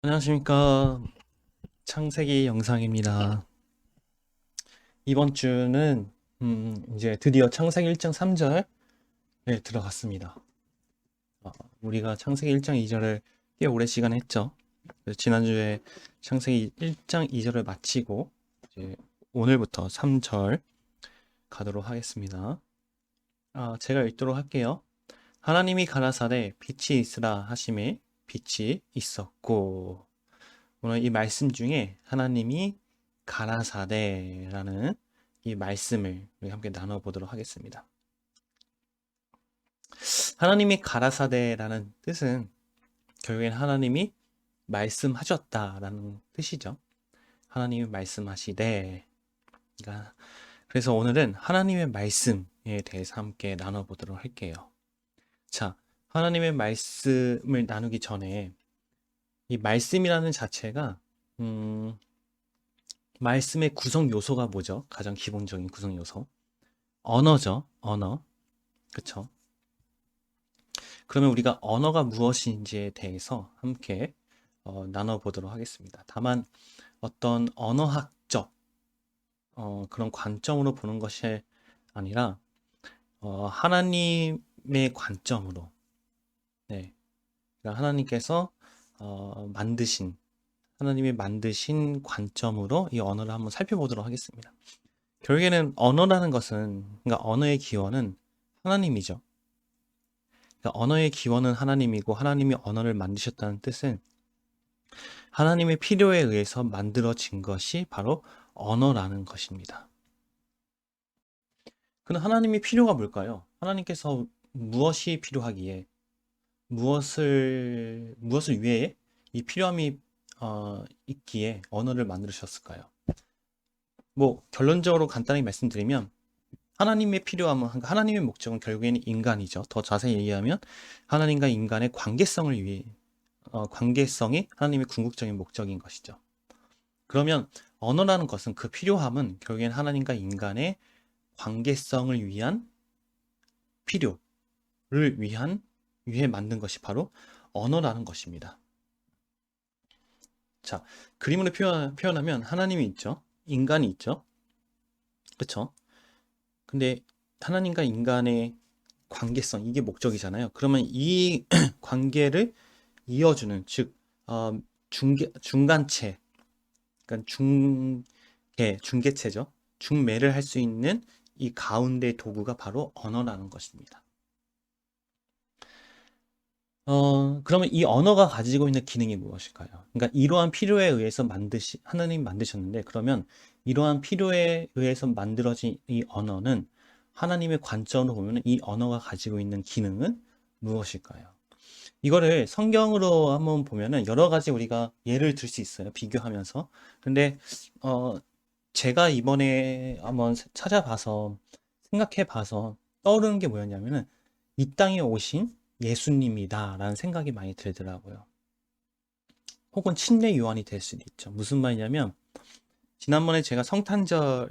안녕하십니까. 창세기 영상입니다. 이번 주는 이제 드디어 창세기 1장 3절에 들어갔습니다. 우리가 창세기 1장 2절을 꽤 오래 시간 했죠. 그래서 지난주에 창세기 1장 2절을 마치고 이제 오늘부터 3절 가도록 하겠습니다. 제가 읽도록 할게요. 하나님이 가라사대 빛이 있으라 하심에 빛이 있었고. 오늘 이 말씀 중에 하나님이 가라사대라는 이 말씀을 우리 함께 나눠보도록 하겠습니다. 하나님이 가라사대라는 뜻은 결국엔 하나님이 말씀하셨다라는 뜻이죠. 하나님이 말씀하시되. 그래서 오늘은 하나님의 말씀에 대해서 함께 나눠보도록 할게요. 자, 하나님의 말씀을 나누기 전에 이 말씀이라는 자체가 말씀의 구성 요소가 뭐죠? 가장 기본적인 구성 요소. 언어죠. 언어. 그쵸? 그러면 우리가 언어가 무엇인지에 대해서 함께 나눠보도록 하겠습니다. 다만 어떤 언어학적 그런 관점으로 보는 것이 아니라 하나님의 관점으로, 네, 그러니까 하나님께서 하나님이 만드신 관점으로 이 언어를 한번 살펴보도록 하겠습니다. 결국에는 언어라는 것은, 그러니까 언어의 기원은 하나님이죠. 그러니까 언어의 기원은 하나님이고, 하나님이 언어를 만드셨다는 뜻은 하나님의 필요에 의해서 만들어진 것이 바로 언어라는 것입니다. 그럼 하나님의 필요가 뭘까요? 하나님께서 무엇이 필요하기에, 무엇을 위해 이 필요함이 있기에 언어를 만드셨을까요? 뭐 결론적으로 간단히 말씀드리면 하나님의 필요함은, 하나님의 목적은 결국에는 인간이죠. 더 자세히 얘기하면 하나님과 인간의 관계성을 위해, 관계성이 하나님의 궁극적인 목적인 것이죠. 그러면 언어라는 것은, 그 필요함은 결국엔 하나님과 인간의 관계성을 위한, 필요를 위해 만든 것이 바로 언어라는 것입니다. 자, 그림으로 표현하면 하나님이 있죠. 인간이 있죠. 그렇죠? 근데 하나님과 인간의 관계성, 이게 목적이잖아요. 그러면 이 관계를 이어주는, 즉 중간체, 그러니까 중개체죠. 중매를 할 수 있는 이 가운데 도구가 바로 언어라는 것입니다. 그러면 이 언어가 가지고 있는 기능이 무엇일까요? 그러니까 이러한 필요에 의해서 하나님 만드셨는데, 그러면 이러한 필요에 의해서 만들어진 이 언어는, 하나님의 관점으로 보면 이 언어가 가지고 있는 기능은 무엇일까요? 이거를 성경으로 한번 보면은 여러 가지 우리가 예를 들 수 있어요. 비교하면서. 근데 제가 이번에 한번 찾아봐서, 생각해봐서 떠오르는 게 뭐였냐면은 이 땅에 오신 예수님이다라는 생각이 많이 들더라고요. 혹은 침례 요한이 될 수도 있죠. 무슨 말이냐면, 지난번에 제가 성탄절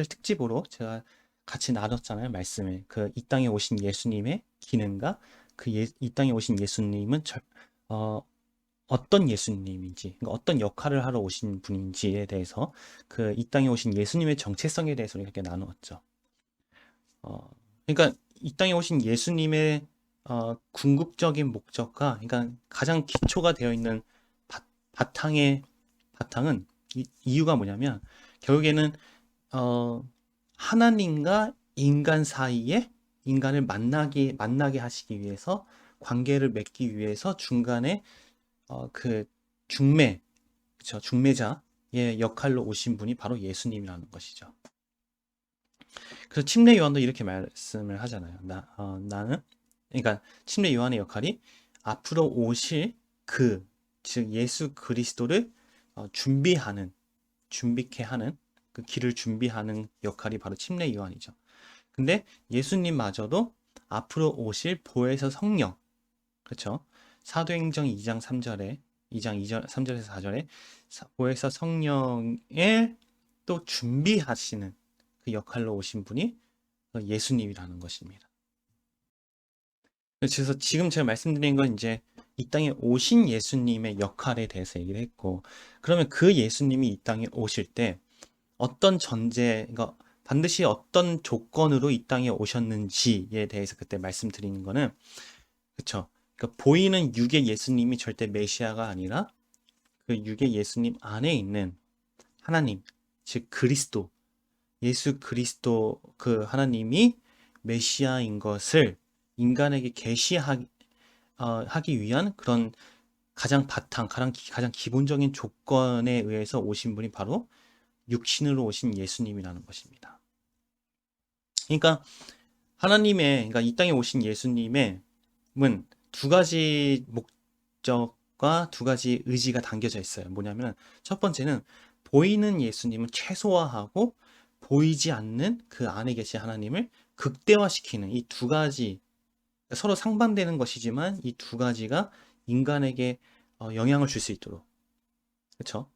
특집으로 제가 같이 나눴잖아요. 말씀을. 그 이 땅에 오신 예수님의 기능과 이 땅에 오신 예수님은 어떤 예수님인지, 그러니까 어떤 역할을 하러 오신 분인지에 대해서, 그 이 땅에 오신 예수님의 정체성에 대해서 이렇게 나누었죠. 그러니까 이 땅에 오신 예수님의 궁극적인 목적과, 그러니까 가장 기초가 되어 있는 바탕은 이유가 뭐냐면, 결국에는 하나님과 인간 사이에, 인간을 만나게 하시기 위해서, 관계를 맺기 위해서 중간에 그 중매, 그쵸, 중매자의 역할로 오신 분이 바로 예수님이라는 것이죠. 그래서 침례 요한도 이렇게 말씀을 하잖아요. 나는, 그러니까 침례 요한의 역할이 앞으로 오실 즉 예수 그리스도를 준비케 하는, 그 길을 준비하는 역할이 바로 침례 요한이죠. 근데 예수님마저도 앞으로 오실 보혜사 성령, 그렇죠? 사도행전 2장 3절에 2장 2절 3절에서 4절에 보혜사 성령을 또 준비하시는 그 역할로 오신 분이 예수님이라는 것입니다. 그래서 지금 제가 말씀드린 건 이제 이 땅에 오신 예수님의 역할에 대해서 얘기를 했고, 그러면 그 예수님이 이 땅에 오실 때 어떤 그러니까 반드시 어떤 조건으로 이 땅에 오셨는지에 대해서 그때 말씀드리는 거는, 그쵸? 그러니까 보이는 육의 예수님이 절대 메시아가 아니라 그 육의 예수님 안에 있는 하나님, 즉 그리스도, 예수 그리스도 그 하나님이 메시아인 것을 인간에게 계시하기 하기 위한 그런 가장 기본적인 조건에 의해서 오신 분이 바로 육신으로 오신 예수님이라는 것입니다. 그러니까 그러니까 이 땅에 오신 예수님의 문 두 가지 목적과 두 가지 의지가 담겨져 있어요. 뭐냐면 첫 번째는 보이는 예수님은 최소화하고 보이지 않는 그 안에 계신 하나님을 극대화시키는 이 두 가지, 서로 상반되는 것이지만 이 두 가지가 인간에게 영향을 줄 수 있도록, 그렇죠?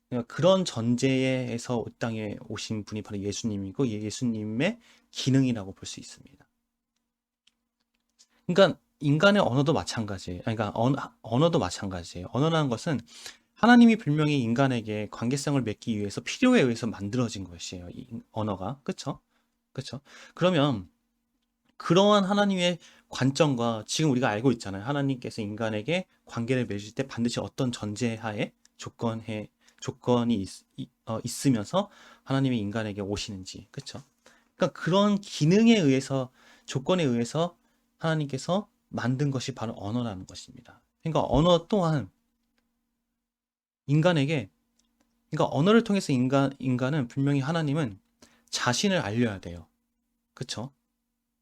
그러니까 그런 전제에서 이 땅에 오신 분이 바로 예수님이고 예수님의 기능이라고 볼 수 있습니다. 그러니까 인간의 언어도 마찬가지예요. 그러니까 언어도 마찬가지예요. 언어라는 것은 하나님이 분명히 인간에게 관계성을 맺기 위해서 필요에 의해서 만들어진 것이에요. 이 언어가. 그렇죠? 그렇죠? 그러면 그러한 하나님의 관점과 지금 우리가 알고 있잖아요. 하나님께서 인간에게 관계를 맺을 때 반드시 어떤 전제하에 조건이 있으면서 하나님이 인간에게 오시는지. 그렇죠? 그러니까 그런 기능에 의해서 조건에 의해서 하나님께서 만든 것이 바로 언어라는 것입니다. 그러니까 언어 또한 인간에게 그러니까 언어를 통해서 인간은 분명히 하나님은 자신을 알려야 돼요. 그렇죠?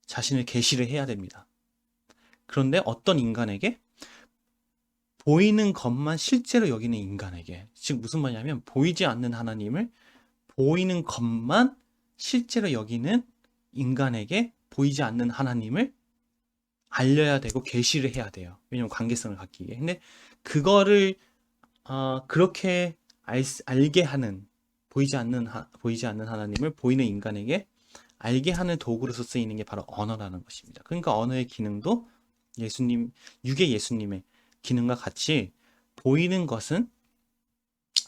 자신을 계시를 해야 됩니다. 그런데 어떤 인간에게 보이는 것만 실제로 여기는 인간에게 즉 무슨 말이냐면 보이지 않는 하나님을 보이는 것만 실제로 여기는 인간에게 보이지 않는 하나님을 알려야 되고 계시를 해야 돼요. 왜냐면 관계성을 갖기 위해. 근데 그거를 그렇게 알게 하는 보이지 않는 하나님을 보이는 인간에게 알게 하는 도구로서 쓰이는 게 바로 언어라는 것입니다. 그러니까 언어의 기능도 육의 예수님의 기능과 같이 보이는 것은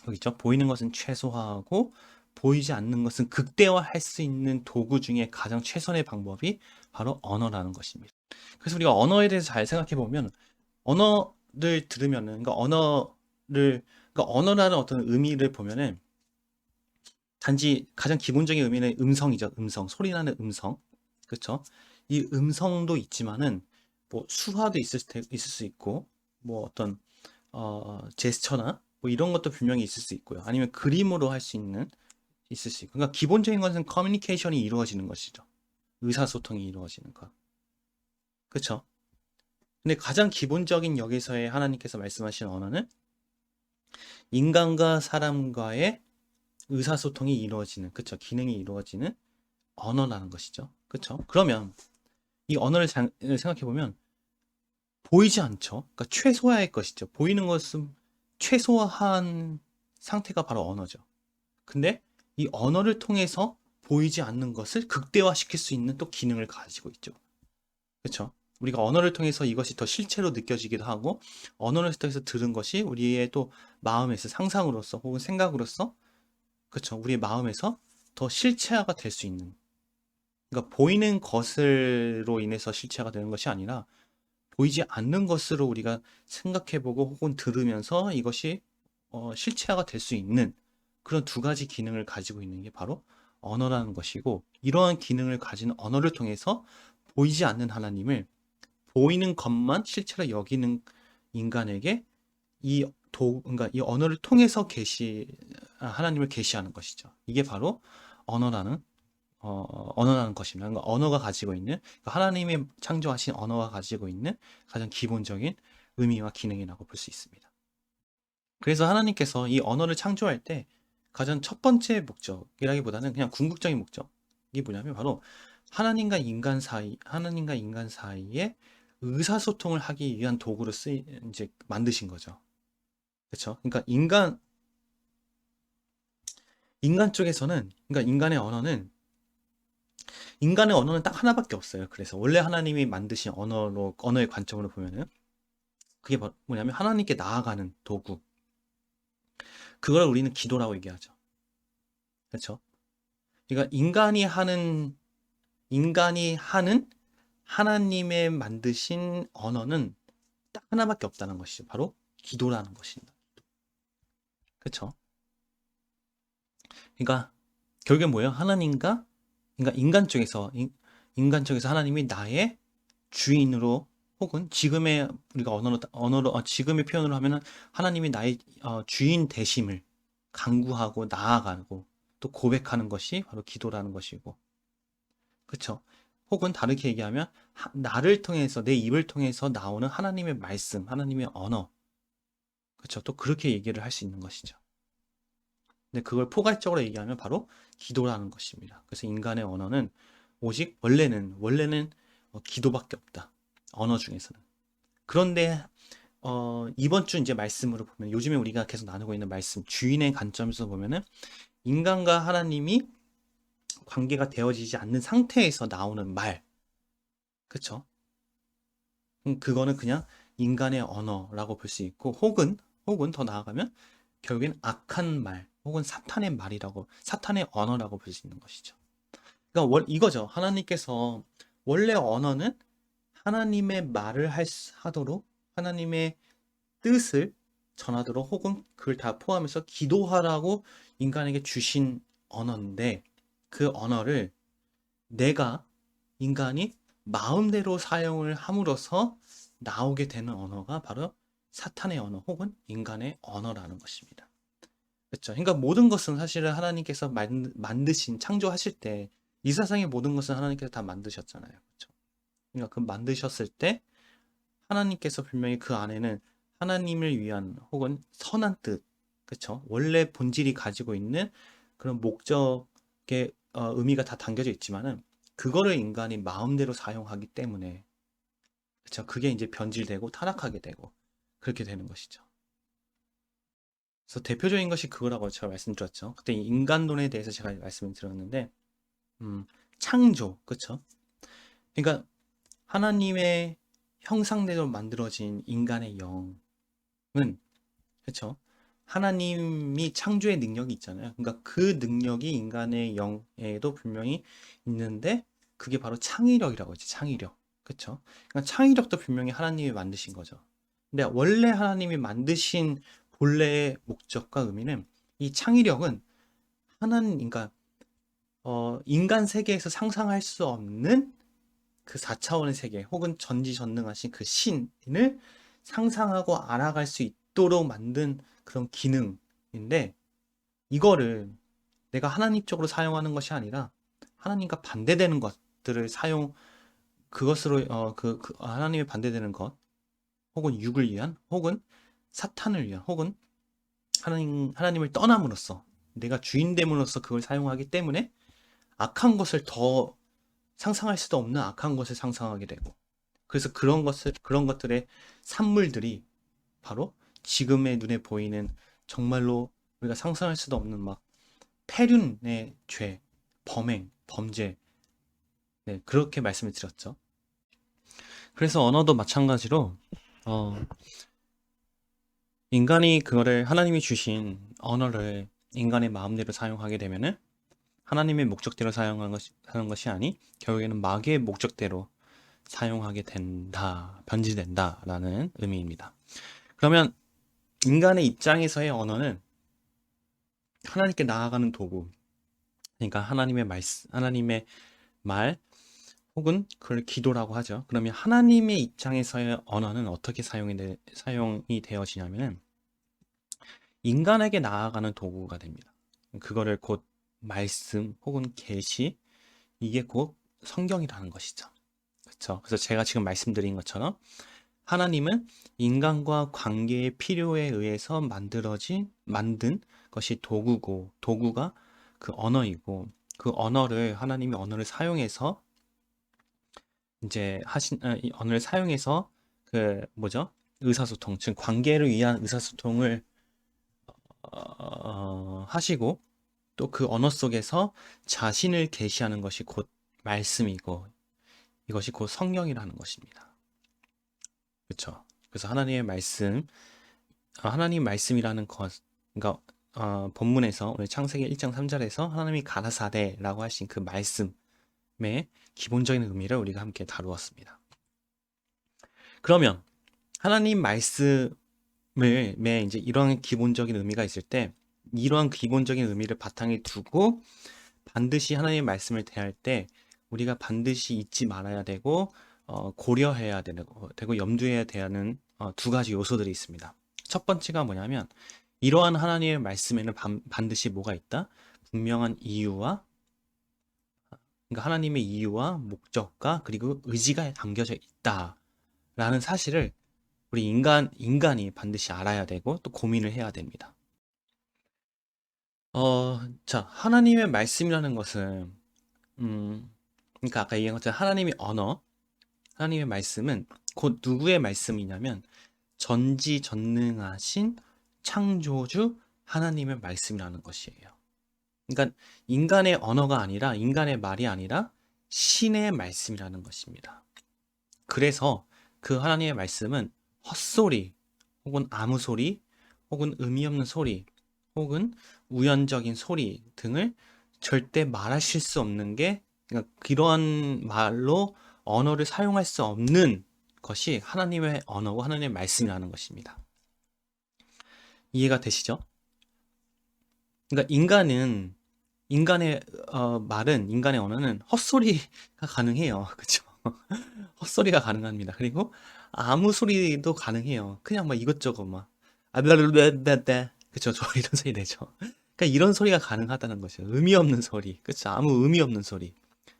여기 있죠. 보이는 것은 최소화하고 보이지 않는 것은 극대화할 수 있는 도구 중에 가장 최선의 방법이 바로 언어라는 것입니다. 그래서 우리가 언어에 대해서 잘 생각해 보면 언어를 들으면은 그러니까 언어라는 어떤 의미를 보면은 단지 가장 기본적인 의미는 음성이죠. 음성, 소리 나는 음성. 그렇죠? 이 음성도 있지만은 뭐 수화도 있을 수 있고 뭐 어떤 제스처나 뭐 이런 것도 분명히 있을 수 있고요. 아니면 그림으로 할 수 있을 수 있고. 그러니까 기본적인 것은 커뮤니케이션이 이루어지는 것이죠. 의사소통이 이루어지는 것. 그렇죠? 근데 가장 기본적인 여기서의 하나님께서 말씀하신 언어는 인간과 사람과의 의사소통이 이루어지는, 그쵸? 기능이 이루어지는 언어라는 것이죠. 그쵸? 그러면 이 언어를 생각해보면 보이지 않죠? 그러니까 최소화의 것이죠. 보이는 것은 최소화한 상태가 바로 언어죠. 근데 이 언어를 통해서 보이지 않는 것을 극대화시킬 수 있는 또 기능을 가지고 있죠. 그렇죠? 우리가 언어를 통해서 이것이 더 실체로 느껴지기도 하고 언어를 통해서 들은 것이 우리의 또 마음에서 상상으로서 혹은 생각으로서 그렇죠. 우리의 마음에서 더 실체화가 될 수 있는 그러니까 보이는 것으로 인해서 실체화가 되는 것이 아니라 보이지 않는 것으로 우리가 생각해보고 혹은 들으면서 이것이 실체화가 될 수 있는 그런 두 가지 기능을 가지고 있는 게 바로 언어라는 것이고 이러한 기능을 가진 언어를 통해서 보이지 않는 하나님을 보이는 것만 실체로 여기는 인간에게 그러니까 이 언어를 통해서 하나님을 계시하는 것이죠. 이게 바로 언어라는 것입니다. 그러니까 언어가 가지고 있는 그러니까 하나님이 창조하신 언어가 가지고 있는 가장 기본적인 의미와 기능이라고 볼 수 있습니다. 그래서 하나님께서 이 언어를 창조할 때 가장 첫 번째 목적이라기보다는 그냥 궁극적인 목적이 뭐냐면 바로 하나님과 인간 사이에 의사소통을 하기 위한 도구로 이제 만드신 거죠. 그렇죠? 그러니까 인간 쪽에서는 그러니까 인간의 언어는 딱 하나밖에 없어요. 그래서 원래 하나님이 만드신 언어의 관점으로 보면은 그게 뭐냐면 하나님께 나아가는 도구. 그걸 우리는 기도라고 얘기하죠. 그렇죠? 그러니까 인간이 하는 하나님의 만드신 언어는 딱 하나밖에 없다는 것이죠. 바로 기도라는 것입니다. 그렇죠? 그러니까 결국에 뭐예요? 그러니까 인간 쪽에서 하나님이 나의 주인으로 혹은 지금의 우리가 지금의 표현으로 하면은 하나님이 나의 주인 되심을 간구하고 나아가고 또 고백하는 것이 바로 기도라는 것이고, 그렇죠? 혹은 다르게 얘기하면 나를 통해서 내 입을 통해서 나오는 하나님의 말씀, 하나님의 언어, 그렇죠? 또 그렇게 얘기를 할 수 있는 것이죠. 근데 그걸 포괄적으로 얘기하면 바로 기도라는 것입니다. 그래서 인간의 언어는 오직 원래는 기도밖에 없다. 언어 중에서는. 그런데 이번 주 이제 말씀으로 보면 요즘에 우리가 계속 나누고 있는 말씀 주인의 관점에서 보면은 인간과 하나님이 관계가 되어지지 않는 상태에서 나오는 말, 그쵸? 그거는 그냥 인간의 언어라고 볼 수 있고, 혹은 더 나아가면 결국엔 악한 말, 혹은 사탄의 언어라고 볼 수 있는 것이죠. 그러니까 이거죠. 하나님께서 원래 언어는 하나님의 말을 하도록 하나님의 뜻을 전하도록 혹은 그걸 다 포함해서 기도하라고 인간에게 주신 언어인데 그 언어를 인간이 마음대로 사용을 함으로써 나오게 되는 언어가 바로 사탄의 언어 혹은 인간의 언어라는 것입니다. 그렇죠? 그러니까 모든 것은 사실은 하나님께서 만드신 창조하실 때 이 세상의 모든 것은 하나님께서 다 만드셨잖아요. 그렇죠? 그러니까 그 만드셨을 때 하나님께서 분명히 그 안에는 하나님을 위한 혹은 선한 뜻, 그렇죠? 원래 본질이 가지고 있는 그런 목적의 의미가 다 담겨져 있지만은 그거를 인간이 마음대로 사용하기 때문에 그렇죠? 그게 이제 변질되고 타락하게 되고 그렇게 되는 것이죠. 그래서 대표적인 것이 그거라고 제가 말씀드렸죠. 그때 인간론에 대해서 제가 말씀을 드렸는데 창조, 그렇죠? 그러니까 하나님의 형상대로 만들어진 인간의 영은 그렇죠? 하나님이 창조의 능력이 있잖아요. 그러니까 그 능력이 인간의 영에도 분명히 있는데 그게 바로 창의력이라고 하지. 창의력. 그렇죠? 그러니까 창의력도 분명히 하나님이 만드신 거죠. 근데 원래 하나님이 만드신 본래의 목적과 의미는 이 창의력은 그러니까 인간 세계에서 상상할 수 없는 그 4차원의 세계 혹은 전지전능하신 그 신을 상상하고 알아갈 수 있도록 만든 그런 기능인데 이거를 내가 하나님 쪽으로 사용하는 것이 아니라 하나님과 반대되는 것들을 그것으로 하나님의 반대되는 것 혹은 육을 위한 혹은 사탄을 위한 혹은 하나님을 떠남으로써 내가 주인됨으로써 그걸 사용하기 때문에 악한 것을 더 상상할 수도 없는 악한 것을 상상하게 되고 그래서 그런 것들의 산물들이 바로 지금의 눈에 보이는 정말로 우리가 상상할 수도 없는 막 폐륜의 죄, 범죄, 네, 그렇게 말씀을 드렸죠. 그래서 언어도 마찬가지로 인간이 그거를 하나님이 주신 언어를 인간의 마음대로 사용하게 되면은 하나님의 목적대로 하는 것이 아니 결국에는 마귀의 목적대로 사용하게 된다, 변질된다라는 의미입니다. 그러면 인간의 입장에서의 언어는 하나님께 나아가는 도구, 그러니까 하나님의 말, 혹은 그걸 기도라고 하죠. 그러면 하나님의 입장에서의 언어는 어떻게 사용이 되어지냐면은 인간에게 나아가는 도구가 됩니다. 그거를 곧 말씀 혹은 계시, 이게 곧 성경이라는 것이죠. 그렇죠? 그래서 제가 지금 말씀드린 것처럼 하나님은 인간과 관계의 필요에 의해서 만든 것이 도구가 그 언어이고, 그 하나님의 언어를 사용해서 이 언어를 사용해서 의사소통, 즉 관계를 위한 의사소통을 하시고 또 그 언어 속에서 자신을 계시하는 것이 곧 말씀이고 이것이 곧 성령이라는 것입니다. 그렇죠? 그래서 하나님의 말씀, 하나님 말씀이라는 것, 그러니까 본문에서 오늘 창세기 1장 3절에서 하나님이 가라사대라고 하신 그 말씀의 기본적인 의미를 우리가 함께 다루었습니다. 그러면 하나님 말씀에 이제 이런 기본적인 의미가 있을 때 이러한 기본적인 의미를 바탕에 두고 반드시 하나님의 말씀을 대할 때 우리가 반드시 잊지 말아야 되고 고려해야 되고 염두해야 되는 두 가지 요소들이 있습니다. 첫 번째가 뭐냐면 이러한 하나님의 말씀에는 반드시 뭐가 있다? 분명한 이유와 그러니까 하나님의 이유와 목적과 그리고 의지가 담겨져 있다라는 사실을 우리 인간이 반드시 알아야 되고 또 고민을 해야 됩니다. 자, 하나님의 말씀이라는 것은 그러니까 아까 얘기한 것처럼 하나님의 언어, 하나님의 말씀은 곧 누구의 말씀이냐면 전지전능하신 창조주 하나님의 말씀이라는 것이에요. 그러니까 인간의 언어가 아니라 인간의 말이 아니라 신의 말씀이라는 것입니다. 그래서 그 하나님의 말씀은 헛소리 혹은 아무 소리 혹은 의미 없는 소리 혹은 우연적인 소리 등을 절대 말하실 수 없는 게 그러니까 그러한 말로 언어를 사용할 수 없는 것이 하나님의 언어고 하나님의 말씀이라는 것입니다. 이해가 되시죠? 그러니까 인간의 말은 인간의 언어는 헛소리가 가능해요. 그렇죠? 헛소리가 가능합니다. 그리고 아무 소리도 가능해요. 그냥 막 이것저것 막 아블라블라블라 그렇죠? 저 이런 소리 내죠. 그러니까 이런 소리가 가능하다는 거죠. 의미 없는 소리, 그렇죠? 아무 의미 없는 소리.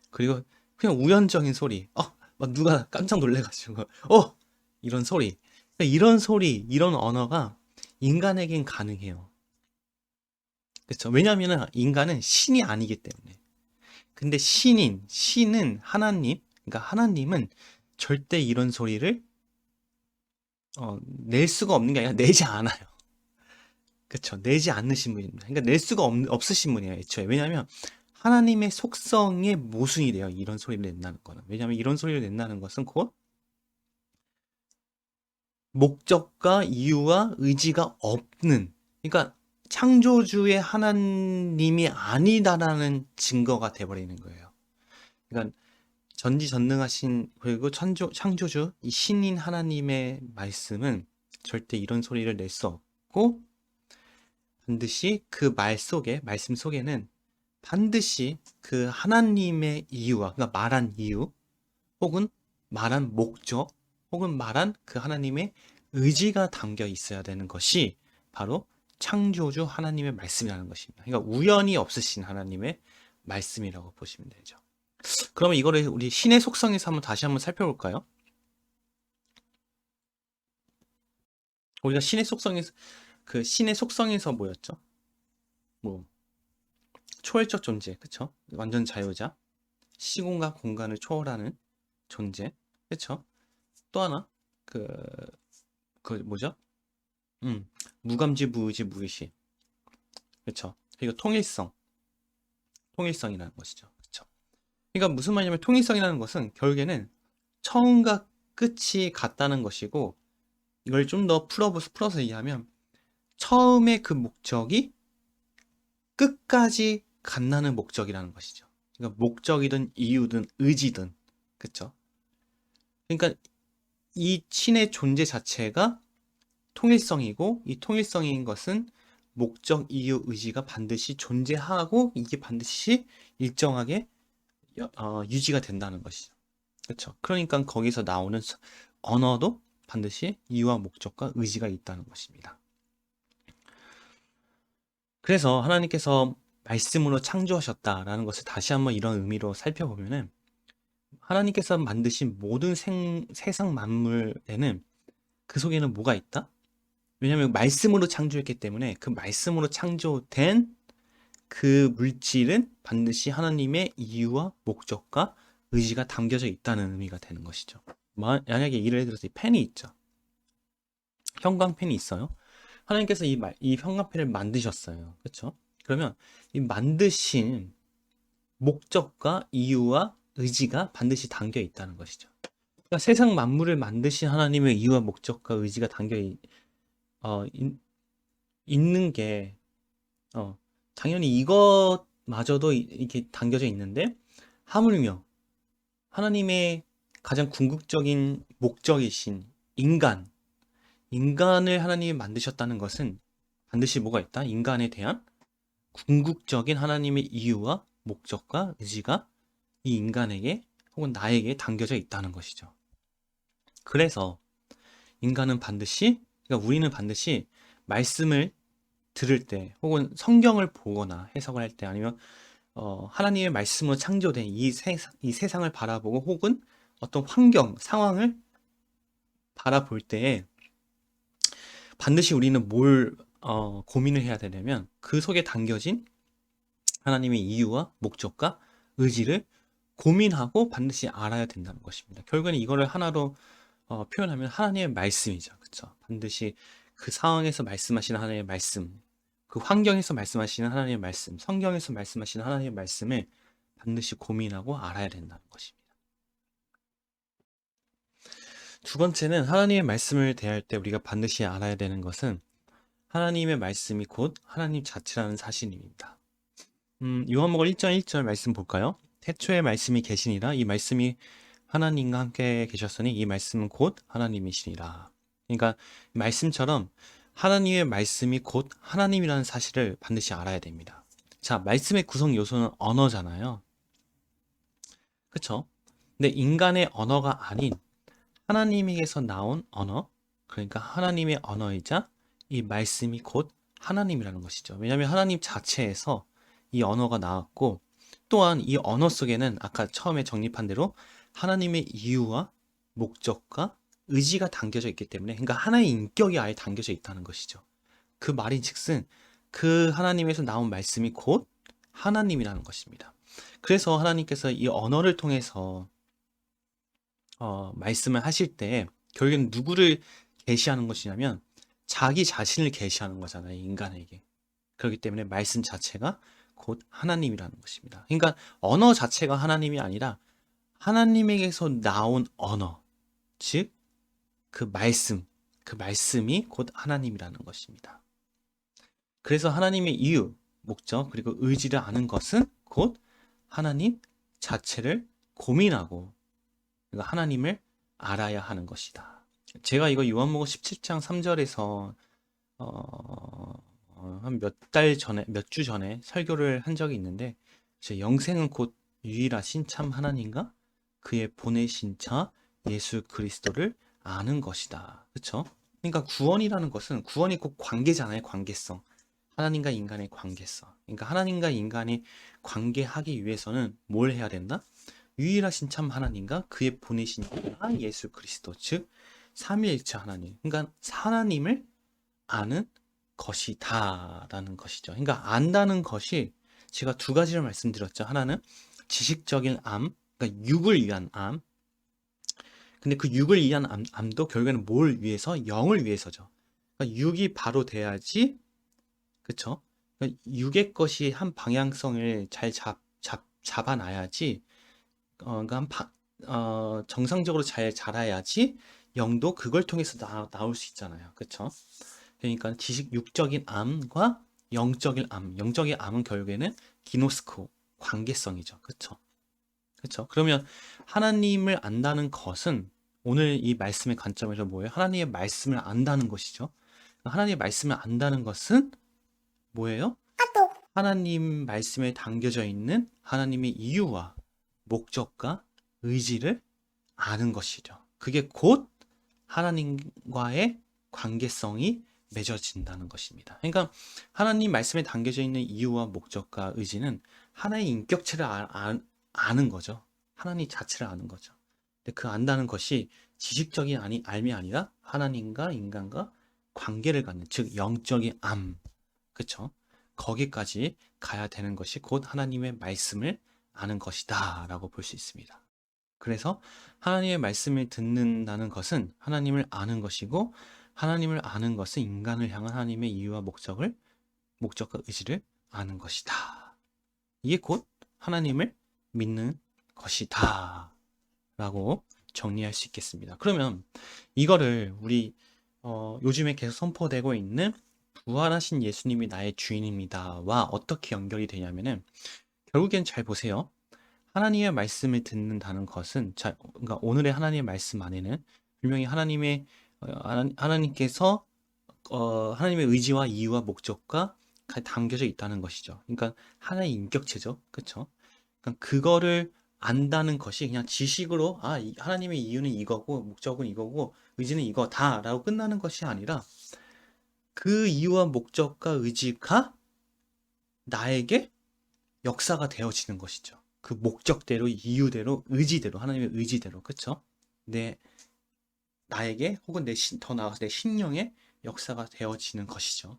그리고 그냥 우연적인 소리. 막 누가 깜짝 놀래가지고 이런 소리. 그러니까 이런 소리, 이런 언어가 인간에겐 가능해요. 그렇죠? 왜냐하면 인간은 신이 아니기 때문에. 근데 신은 하나님, 그러니까 하나님은 절대 이런 소리를 낼 수가 없는 게 아니라 내지 않아요. 그렇죠? 내지 않으신 분입니다. 그러니까 낼 수가 없으신 분이에요, 애초에. 왜냐하면 하나님의 속성의 모순이 돼요. 이런 소리를 낸다는 거는. 왜냐하면 이런 소리를 낸다는 것은 곧 목적과 이유와 의지가 없는, 그러니까 창조주의 하나님이 아니다라는 증거가 돼버리는 거예요. 그러니까 전지전능하신 그리고 창조주 이 신인 하나님의 말씀은 절대 이런 소리를 낼 수 없고 반드시 그 말씀 속에는 반드시 그 하나님의 이유와 그러니까 말한 이유 혹은 말한 목적 혹은 말한 그 하나님의 의지가 담겨 있어야 되는 것이 바로 창조주 하나님의 말씀이라는 것입니다. 그러니까 우연이 없으신 하나님의 말씀이라고 보시면 되죠. 그러면 이거를 우리 신의 속성에서 다시 한번 살펴볼까요? 우리가 신의 속성에서 뭐였죠? 뭐 초월적 존재, 그쵸? 완전 자유자, 시공과 공간을 초월하는 존재, 그쵸? 또 하나 그 뭐죠? 무감지, 무의지, 무의식, 그쵸? 그리고 통일성이라는 것이죠, 그쵸? 그러니까 무슨 말이냐면 통일성이라는 것은 결국에는 처음과 끝이 같다는 것이고 이걸 좀 더 풀어서 이해하면 처음의 그 목적이 끝까지 간다는 목적이라는 것이죠. 그러니까 목적이든 이유든 의지든 그쵸? 그러니까 이 신의 존재 자체가 통일성이고 이 통일성인 것은 목적, 이유, 의지가 반드시 존재하고 이게 반드시 일정하게 유지가 된다는 것이죠. 그렇죠? 그러니까 거기서 나오는 언어도 반드시 이유와 목적과 의지가 있다는 것입니다. 그래서 하나님께서 말씀으로 창조하셨다라는 것을 다시 한번 이런 의미로 살펴보면은 하나님께서 만드신 모든 세상 만물에는 그 속에는 뭐가 있다? 왜냐하면 말씀으로 창조했기 때문에 그 말씀으로 창조된 그 물질은 반드시 하나님의 이유와 목적과 의지가 담겨져 있다는 의미가 되는 것이죠. 만약에 예를 들어서 이 펜이 있죠. 형광펜이 있어요. 하나님께서 이 형광펜을 만드셨어요. 그렇죠? 그러면 이 만드신 목적과 이유와 의지가 반드시 담겨 있다는 것이죠. 그러니까 세상 만물을 만드신 하나님의 이유와 목적과 의지가 있는 게, 어, 당연히 이것마저도 이렇게 담겨져 있는데, 하물며 하나님의 가장 궁극적인 목적이신 인간을 하나님이 만드셨다는 것은 반드시 뭐가 있다? 인간에 대한 궁극적인 하나님의 이유와 목적과 의지가 이 인간에게 혹은 나에게 담겨져 있다는 것이죠. 그래서 그러니까 우리는 반드시 말씀을 들을 때 혹은 성경을 보거나 해석을 할 때 아니면 하나님의 말씀으로 창조된 이 세상을 바라보고 혹은 어떤 상황을 바라볼 때에 반드시 우리는 뭘 고민을 해야 되냐면 그 속에 담겨진 하나님의 이유와 목적과 의지를 고민하고 반드시 알아야 된다는 것입니다. 결국에는 이거를 하나로 표현하면 하나님의 말씀이죠. 그렇죠? 반드시 그 상황에서 말씀하시는 하나님의 말씀, 그 환경에서 말씀하시는 하나님의 말씀, 성경에서 말씀하시는 하나님의 말씀을 반드시 고민하고 알아야 된다는 것입니다. 두 번째는 하나님의 말씀을 대할 때 우리가 반드시 알아야 되는 것은 하나님의 말씀이 곧 하나님 자체라는 사실입니다. 요한복음 1장 1절 말씀 볼까요? 태초에 말씀이 계시니라. 이 말씀이 하나님과 함께 계셨으니 이 말씀은 곧 하나님이시니라. 그러니까 말씀처럼 하나님의 말씀이 곧 하나님이라는 사실을 반드시 알아야 됩니다. 자, 말씀의 구성 요소는 언어잖아요. 그쵸? 근데 인간의 언어가 아닌 하나님에게서 나온 언어, 그러니까 하나님의 언어이자 이 말씀이 곧 하나님이라는 것이죠. 왜냐하면 하나님 자체에서 이 언어가 나왔고 또한 이 언어 속에는 아까 처음에 정립한 대로 하나님의 이유와 목적과 의지가 담겨져 있기 때문에 그러니까 하나의 인격이 아예 담겨져 있다는 것이죠. 그 말인즉슨 그 하나님에서 나온 말씀이 곧 하나님이라는 것입니다. 그래서 하나님께서 이 언어를 통해서 말씀을 하실 때 결국엔 누구를 계시하는 것이냐면 자기 자신을 계시하는 거잖아요, 인간에게. 그렇기 때문에 말씀 자체가 곧 하나님이라는 것입니다. 그러니까 언어 자체가 하나님이 아니라 하나님에게서 나온 언어, 즉 그 말씀이 곧 하나님이라는 것입니다. 그래서 하나님의 이유, 목적, 그리고 의지를 아는 것은 곧 하나님 자체를 고민하고 그러니까 하나님을 알아야 하는 것이다. 제가 이거 요한복음 17장 3절에서 한 몇 주 전에 설교를 한 적이 있는데 영생은 곧 유일하신 참 하나님과 그의 보내신 자 예수 그리스도를 아는 것이다. 그렇죠? 그러니까 구원이 곧 관계잖아요. 관계성. 하나님과 인간의 관계성. 그러니까 하나님과 인간이 관계하기 위해서는 뭘 해야 된다? 유일하신 참 하나님과 그의 보내신 자 예수 그리스도, 즉 삼위일체 하나님. 그러니까 하나님을 아는 것이다라는 것이죠. 그러니까 안다는 것이 제가 두 가지를 말씀드렸죠. 하나는 지식적인 암, 그러니까 육을 위한 암. 근데 그 육을 위한 암도 결국에는 뭘 위해서? 영을 위해서죠. 그러니까 육이 바로 돼야지, 그쵸? 그러니까 육의 것이 한 방향성을 잘 잡아놔야지, 그러니까 정상적으로 잘 자라야지 영도 그걸 통해서 나올 수 있잖아요. 그쵸? 그러니까 육적인 암과 영적인 암은 결국에는 기노스코, 관계성이죠. 그쵸? 그쵸? 그러면 하나님을 안다는 것은 오늘 이 말씀의 관점에서 뭐예요? 하나님의 말씀을 안다는 것이죠. 하나님의 말씀을 안다는 것은 뭐예요? 하나님 말씀에 담겨져 있는 하나님의 이유와 목적과 의지를 아는 것이죠. 그게 곧 하나님과의 관계성이 맺어진다는 것입니다. 그러니까 하나님 말씀에 담겨져 있는 이유와 목적과 의지는 하나의 인격체를 아는 거죠. 하나님 자체를 아는 거죠. 근데 그 안다는 것이 지식적인 알미 아니라 하나님과 인간과 관계를 갖는, 즉 영적인 암, 그쵸? 거기까지 가야 되는 것이 곧 하나님의 말씀을 아는 것이다 라고 볼 수 있습니다. 그래서 하나님의 말씀을 듣는다는 것은 하나님을 아는 것이고 하나님을 아는 것은 인간을 향한 하나님의 이유와 목적과 의지를 아는 것이다. 이게 곧 하나님을 믿는 것이다 라고 정리할 수 있겠습니다. 그러면 이거를 우리 요즘에 계속 선포되고 있는 부활하신 예수님이 나의 주인입니다와 어떻게 연결이 되냐면은 결국엔 잘 보세요. 하나님의 말씀을 듣는다는 것은 그러니까 오늘의 하나님의 말씀 안에는 분명히 하나님께서 하나님의 의지와 이유와 목적과 담겨져 있다는 것이죠. 그러니까 하나의 인격체죠. 그렇죠? 그러니까 그거를 안다는 것이 그냥 지식으로 하나님의 이유는 이거고 목적은 이거고 의지는 이거다라고 끝나는 것이 아니라 그 이유와 목적과 의지가 나에게 역사가 되어지는 것이죠. 그 목적대로, 이유대로, 의지대로, 하나님의 의지대로, 그쵸? 나에게 혹은 더 나아가서 내 심령에 역사가 되어지는 것이죠.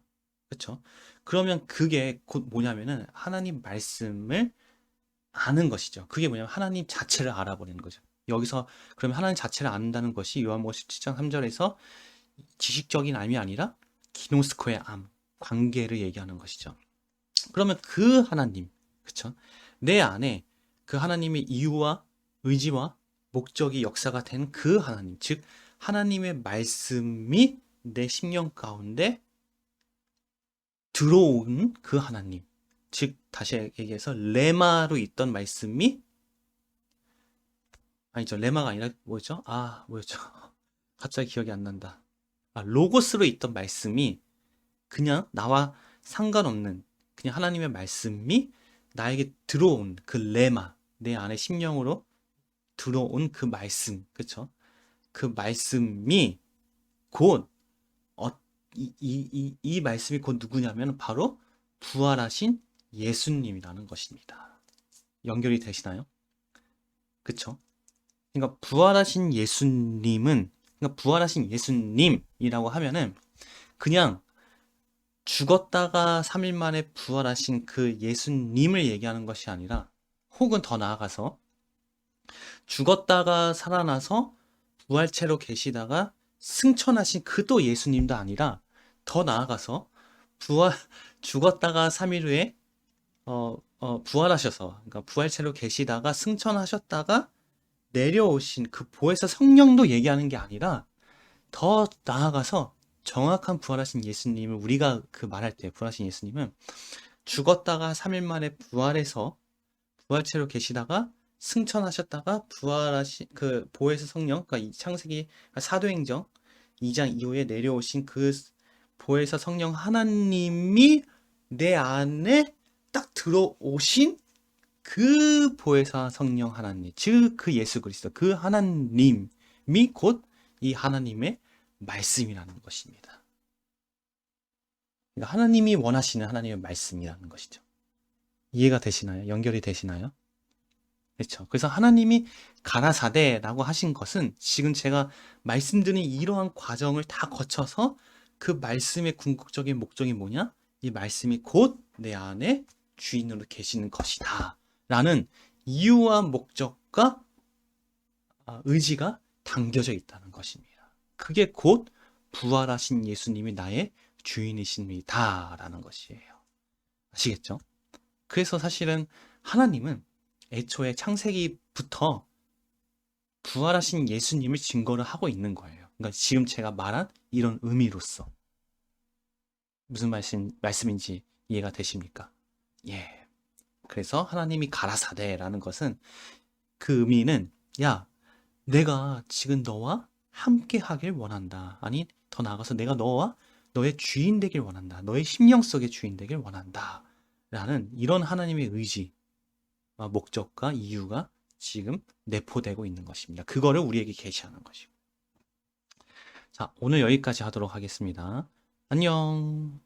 그쵸? 그러면 그게 곧 뭐냐면은 하나님 말씀을 아는 것이죠. 그게 뭐냐면 하나님 자체를 알아버리는 거죠. 여기서 그러면 하나님 자체를 안다는 것이 요한복음 17장 3절에서 지식적인 암이 아니라 기노스코의 암, 관계를 얘기하는 것이죠. 그러면 그 하나님, 그쵸? 내 안에 그 하나님의 이유와 의지와 목적이 역사가 된 그 하나님, 즉 하나님의 말씀이 내 심령 가운데 들어온 그 하나님, 즉 다시 얘기해서 레마로 있던 말씀이 아니죠. 레마가 아니라 뭐였죠? 뭐였죠? 갑자기 기억이 안 난다. 로고스로 있던 말씀이 그냥 나와 상관없는 그냥 하나님의 말씀이 나에게 들어온 그 레마, 내 안에 심령으로 들어온 그 말씀, 그쵸? 그 말씀이 곧 이 말씀이 곧 누구냐면 바로 부활하신 예수님이라는 것입니다. 연결이 되시나요? 그쵸? 그러니까 부활하신 예수님이라고 하면은 그냥 죽었다가 3일 만에 부활하신 그 예수님을 얘기하는 것이 아니라 혹은 더 나아가서 죽었다가 살아나서 부활체로 계시다가 승천하신 그 또 예수님도 아니라 더 나아가서 죽었다가 3일 후에 부활하셔서 그러니까 부활체로 계시다가 승천하셨다가 내려오신 그 보혜사 성령도 얘기하는 게 아니라 더 나아가서 정확한 부활하신 예수님을 우리가 그 말할 때 부활하신 예수님은 죽었다가 3일 만에 부활해서 부활체로 계시다가 승천하셨다가 부활하신 그 보혜사 성령, 그러니까 이 창세기 사도행전 2장 이후에 내려오신 그 보혜사 성령 하나님이 내 안에 딱 들어오신 그 보혜사 성령 하나님, 즉 그 예수 그리스도, 그 하나님이 곧 이 하나님의 말씀이라는 것입니다. 그러니까 하나님이 원하시는 하나님의 말씀이라는 것이죠. 이해가 되시나요? 연결이 되시나요? 그렇죠. 그래서 하나님이 가라사대라고 하신 것은 지금 제가 말씀드린 이러한 과정을 다 거쳐서 그 말씀의 궁극적인 목적이 뭐냐? 이 말씀이 곧 내 안에 주인으로 계시는 것이다. 라는 이유와 목적과 의지가 담겨져 있다는 것입니다. 그게 곧 부활하신 예수님이 나의 주인이십니다. 라는 것이에요. 아시겠죠? 그래서 사실은 하나님은 애초에 창세기부터 부활하신 예수님을 증거를 하고 있는 거예요. 그러니까 지금 제가 말한 이런 의미로서. 무슨 말씀인지 이해가 되십니까? 예. 그래서 하나님이 가라사대라는 것은 그 의미는 야, 내가 지금 너와 함께 하길 원한다. 아니, 더 나아가서 내가 너와 너의 주인 되길 원한다. 너의 심령 속의 주인 되길 원한다. 라는 이런 하나님의 의지, 목적과 이유가 지금 내포되고 있는 것입니다. 그거를 우리에게 계시하는 것이고. 자, 오늘 여기까지 하도록 하겠습니다. 안녕.